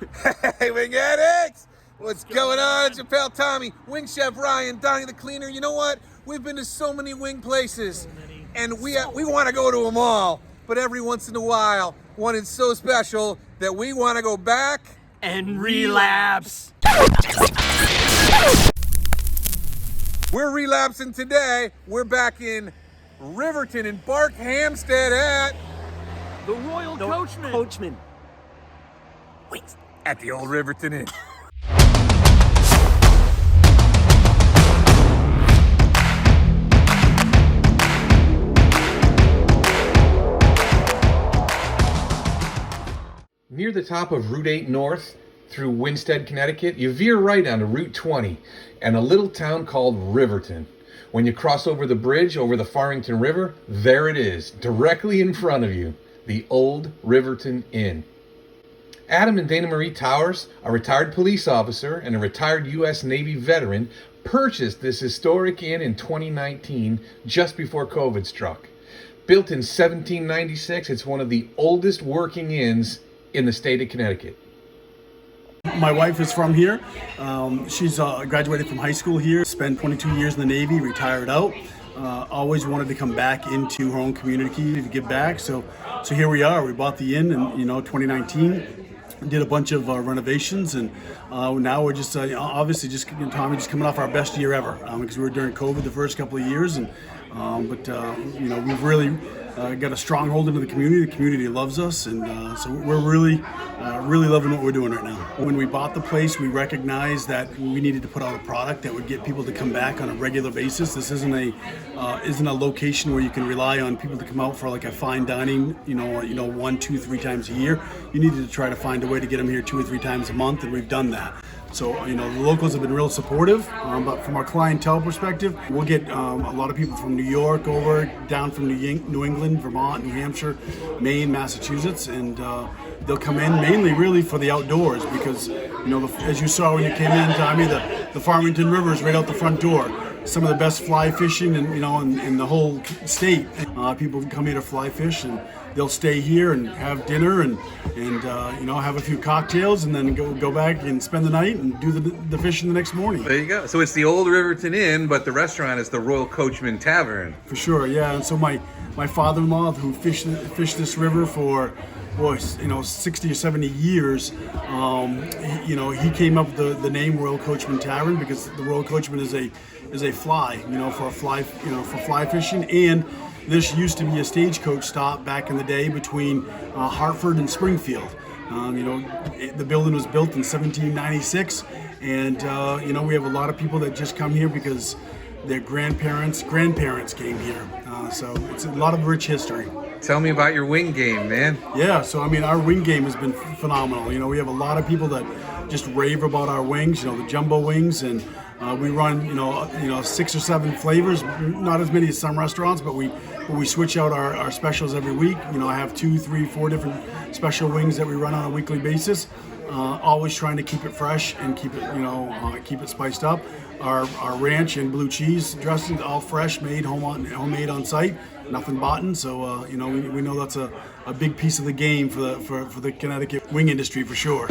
Hey, Wingaddicts! What's going on? It's your pal Tommy, Wing Chef Ryan, Donnie the Cleaner. You know what? We've been to so many wing places, and we want to go to them all. But every once in a while, one is so special that we want to go back and relapse. We're relapsing today. We're back in Riverton in Barkhamsted at The Royal Coachman. Wait, at the old Riverton Inn. Near the top of Route 8 North through Winstead, Connecticut, you veer right onto Route 20 and a little town called Riverton. When you cross over the bridge over the Farmington River, there it is, directly in front of you, the old Riverton Inn. Adam and Dana Marie Towers, a retired police officer and a retired U.S. Navy veteran, purchased this historic inn in 2019, just before COVID struck. Built in 1796, it's one of the oldest working inns in the state of Connecticut. My wife is from here. She's graduated from high school here, spent 22 years in the Navy, retired out. Always wanted to come back into her own community to give back. So here we are. We bought the inn in 2019. Did a bunch of renovations, and now we're just obviously just Tommy just coming off our best year ever because we were during COVID the first couple of years, and we've really got a stronghold into the community. The community loves us, and so we're really loving what we're doing right now. When we bought the place, we recognized that we needed to put out a product that would get people to come back on a regular basis. This isn't a location where you can rely on people to come out for like a fine dining, 1, 2, 3 times a year. You needed to try to find a way to get them here 2 or 3 times a month, and we've done that. So, the locals have been real supportive, but from our clientele perspective, we'll get a lot of people from New York over, down from New England, Vermont, New Hampshire, Maine, Massachusetts, and they'll come in mainly really for the outdoors because, as you saw when you came in, Tommy, the Farmington River is right out the front door. Some of the best fly fishing in the whole state. People come here to fly fish, and they'll stay here and have dinner and have a few cocktails, and then go back and spend the night and do the fishing the next morning. There you go. So it's the old Riverton Inn, but the restaurant is the Royal Coachman Tavern. For sure, yeah. And so my father-in-law, who fished this river for 60 or 70 years, he came up with the name Royal Coachman Tavern because the Royal Coachman is a fly, for fly fishing. And this used to be a stagecoach stop back in the day between Hartford and Springfield. The building was built in 1796, and we have a lot of people that just come here because their grandparents came here. So it's a lot of rich history. Tell me about your wing game, man. Yeah, so our wing game has been phenomenal. We have a lot of people that just rave about our wings, the jumbo wings, and we run 6 or 7 flavors, not as many as some restaurants, but we switch out our specials every week. I have 2, 3, 4 different special wings that we run on a weekly basis. Always trying to keep it fresh and keep it spiced up. Our ranch and blue cheese dressings, all fresh, made homemade on site, nothing bought. So we know that's a big piece of the game for the Connecticut wing industry for sure.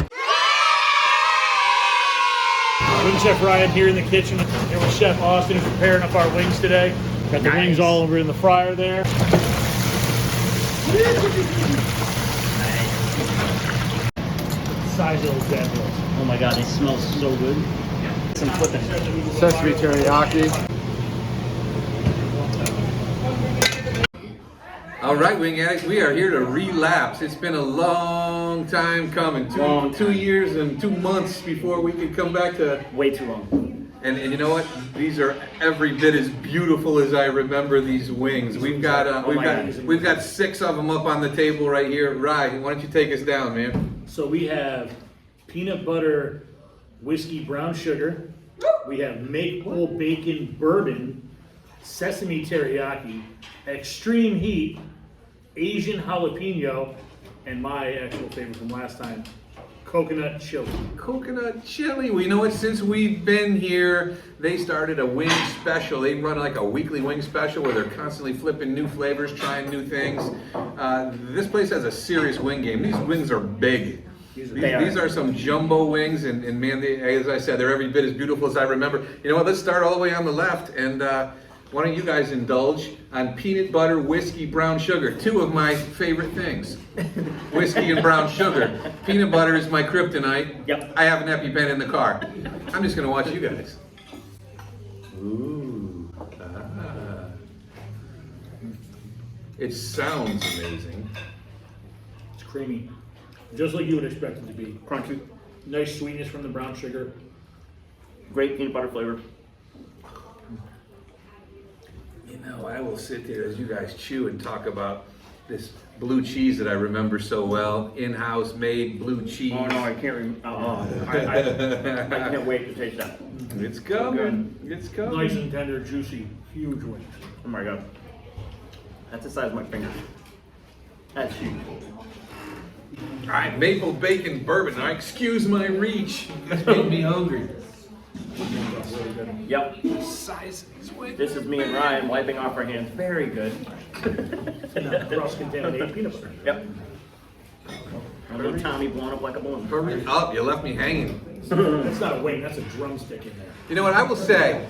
Wing Chef Ryan here in the kitchen, here with Chef Austin, who's preparing up our wings today. Got the wings all over in the fryer there. Size of those bad boys. Oh my god, they smell so good. Some flipping. Sesame teriyaki. All right, Wingaddicts, we are here to relapse. It's been a long time coming. 2 years and 2 months before we could come back to... Way too long. And you know what? These are every bit as beautiful as I remember these wings. We've got 6 of them up on the table right here. Ryan, why don't you take us down, man? So we have peanut butter whiskey brown sugar. We have maple bacon bourbon, sesame teriyaki, extreme heat, Asian jalapeno, and my actual favorite from last time, coconut chili. Coconut chili. We know it since we've been here. They started a wing special. They run like a weekly wing special where they're constantly flipping new flavors, trying new things. This place has a serious wing game. These wings are big. These are some jumbo wings, and man, as I said, they're every bit as beautiful as I remember. You know what? Let's start all the way on the left, and why don't you guys indulge on peanut butter, whiskey, brown sugar, two of my favorite things. Whiskey and brown sugar. Peanut butter is my kryptonite. Yep. I have an EpiPen in the car. I'm just gonna watch you guys. Ooh. Ah. It sounds amazing. It's creamy, just like you would expect it to be. Crunchy. Nice sweetness from the brown sugar. Great peanut butter flavor. You know, I will sit there as you guys chew and talk about this blue cheese that I remember so well. In-house made blue cheese. Oh no, I can't remember. I can't wait to taste that. It's coming. It's coming. Nice and tender, juicy, huge wings. Oh my god. That's the size of my fingers. That's huge. All right, maple bacon bourbon. Now, excuse my reach. It's made me hungry. Yep. Size of these wings. This is me and Ryan wiping off our hands. Very good. Cross-contaminated peanut butter. Yep. A little Tommy blown up like a balloon. Hurry up, you left me hanging. That's not a wing, that's a drumstick in there. You know what I will say?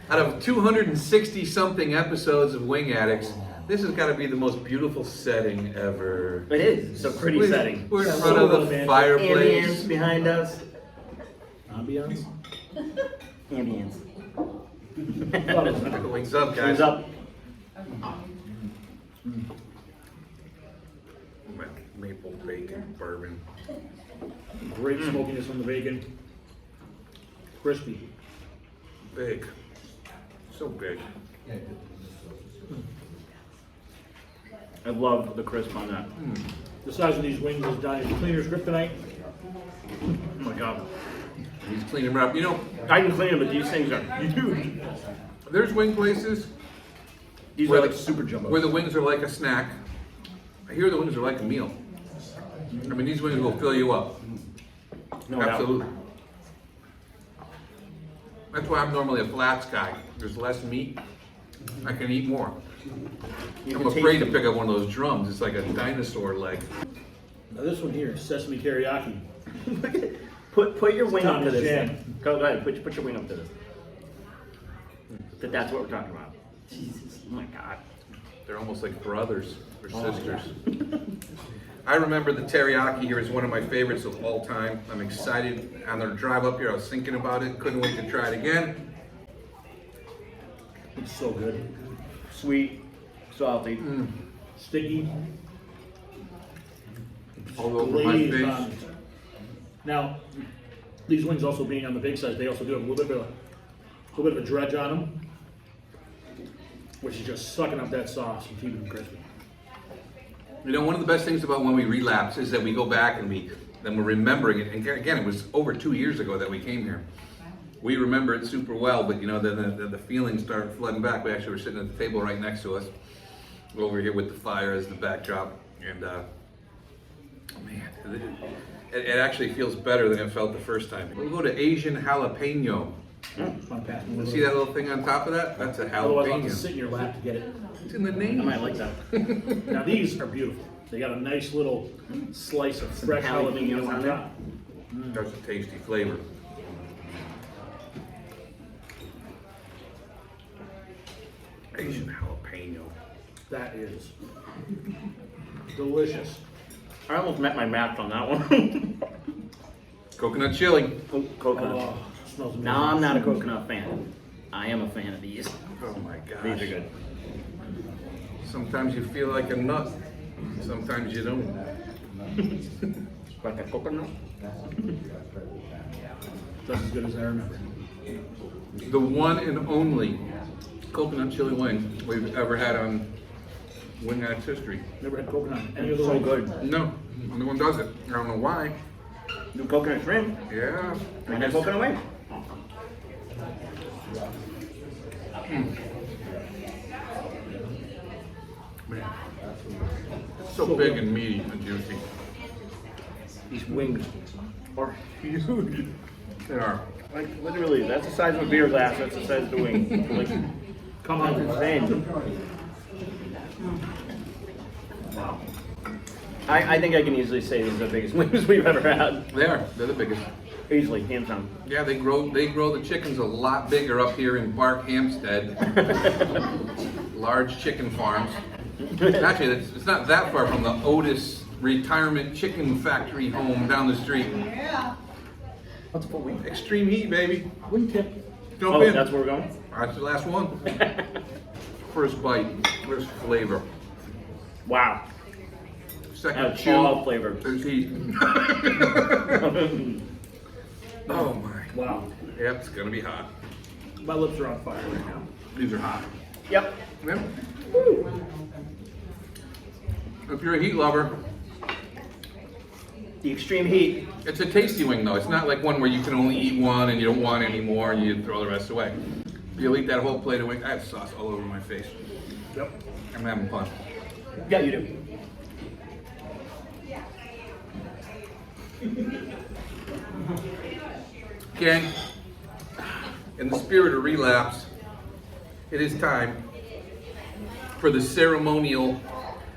Out of 260 something episodes of Wingaddicts, this has got to be the most beautiful setting ever. It is. It's a pretty setting. We're in front of the Ambience fireplace. behind us. Ambiance? Ambience. Wings up, guys. Wings up. Maple bacon bourbon. Great smokiness on the bacon. Crispy. Big. So big. I love the crisp on that. The size of these wings is dying. Cleaner's kryptonite. Oh my god. He's cleaning them up. You know, I can clean them, but these things are huge. there's wing places These where are like the- super jumbo. where the wings are like a snack. I hear the wings are like a meal. I mean, these wings will fill you up. No doubt. Absolutely. That's why I'm normally a flats guy. There's less meat. I can eat more. You I'm can afraid to taste pick up one of those drums. It's like a dinosaur leg. Now this one here is sesame teriyaki. Put your wing up to Thomas this Jam. thing. Go ahead, put your wing up to this. That's what we're talking about. Jesus, oh my god. They're almost like brothers or sisters. I remember the teriyaki here is one of my favorites of all time. I'm excited. On the drive up here, I was thinking about it. Couldn't wait to try it again. It's so good. Sweet, salty. Sticky. All over my glazed face. on. Now, these wings also being on the big size, they also do have a little bit of a dredge on them, which is just sucking up that sauce and keeping them crispy. You know, one of the best things about when we relapse is that we go back and then we're remembering it. And again, it was over 2 years ago that we came here. We remember it super well, but you know, the feelings start flooding back. We actually were sitting at the table right next to us, over here with the fire as the backdrop. And man, it actually feels better than it felt the first time. We'll go to Asian jalapeno. You see that little thing on top of that? That's a Otherwise, I'll have to sit jalapeno. in your lap to get it. It's in the I name. might like that. Now these are beautiful. They got a nice little slice of fresh jalapenos jalapeno on on there. top. That's a tasty flavor. Asian jalapeno. That is delicious. I almost met my match on that one. Coconut chili. Oh, coconut. Oh, smells amazing. No, I'm not a coconut fan. I am a fan of these. Oh my gosh. These are good. Sometimes you feel like a nut. Sometimes you don't. Like a coconut? That's as good as I remember. The one and only coconut chili wing we've ever had on Wingaddicts history. Never had coconut on any of the So wings. good. No, no one does it. I don't know why. Do coconut shrimp Yeah. I and a guess- coconut wing. Man. So big and meaty and juicy. These wings are huge. They are. Like literally, that's the size of a beer glass. That's the size of the wing. Like, Come that's on. insane. Wow. I think I can easily say these are the biggest wings we've ever had. They're the biggest. Easily, hands down. Yeah, they grow the chickens a lot bigger up here in Barkhamsted. Large chicken farms. Actually, it's not that far from the Otis Retirement Chicken Factory home down the street. What's a full wing? Extreme heat, baby. Wingtip. Jump Oh, in. that's where we're going? That's the last one. First bite. First flavor. Wow. Second chew. All flavor. There's heat. Oh my. Wow. Yep, it's gonna be hot. My lips are on fire right now. These are hot. Yep. Yep. If you're a heat lover, The extreme heat. it's a tasty wing though. It's not like one where you can only eat one and you don't want any more and you throw the rest away. You'll eat that whole plate of wings. I have sauce all over my face. Yep. I'm having fun. Yeah, you do. Gang, in the spirit of relapse, it is time for the ceremonial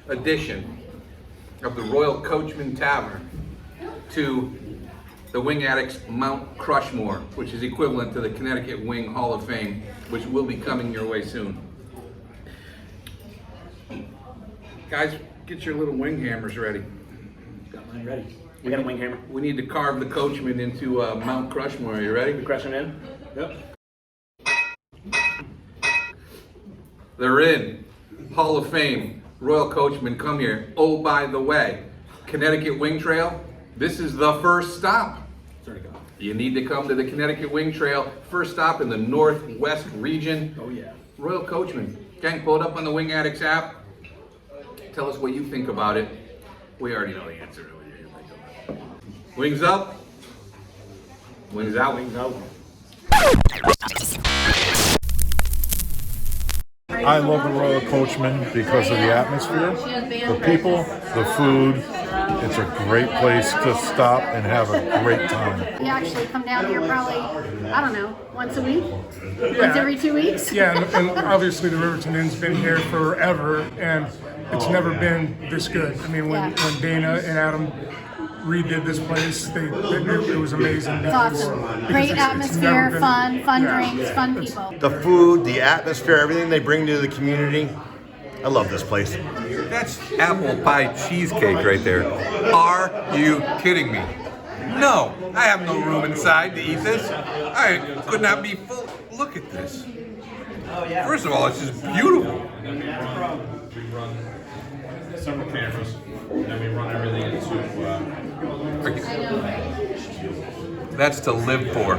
addition of the Royal Coachman Tavern to the Wingaddicts Mount Crushmore, which is equivalent to the Connecticut Wing Hall of Fame, which will be coming your way soon. Guys, get your little wing hammers ready. Got mine ready. We got a wing hammer. We need to carve the Coachman into Mount Crushmore. Are you ready? We crushing in? Yep. They're in. Hall of Fame. Royal Coachman, come here. Oh, by the way, Connecticut Wing Trail, this is the first stop. Sorry, go. You need to come to the Connecticut Wing Trail. First stop in the Northwest region. Oh, yeah. Royal Coachman. Gang, pull it up on the Wingaddicts app. Tell us what you think about it. We already know the answer to what you think about it. Wings up. Wings out. Wings out. I love the Royal Coachman because of the atmosphere, the people, the food. It's a great place to stop and have a great time. We actually come down here probably, I don't know, once a week? Once every 2 weeks? Yeah, and obviously the Riverton Inn's been here forever, and it's never been this good. I mean, when Dana and Adam redid this place, it was amazing. It's awesome. Great atmosphere, fun drinks, fun people. The food, the atmosphere, everything they bring to the community. I love this place. That's apple pie cheesecake right there. Are you kidding me? No, I have no room inside to eat this. I could not be full. Look at this. First of all, it's just beautiful. We run several cameras, and we run everything into. That's to live for.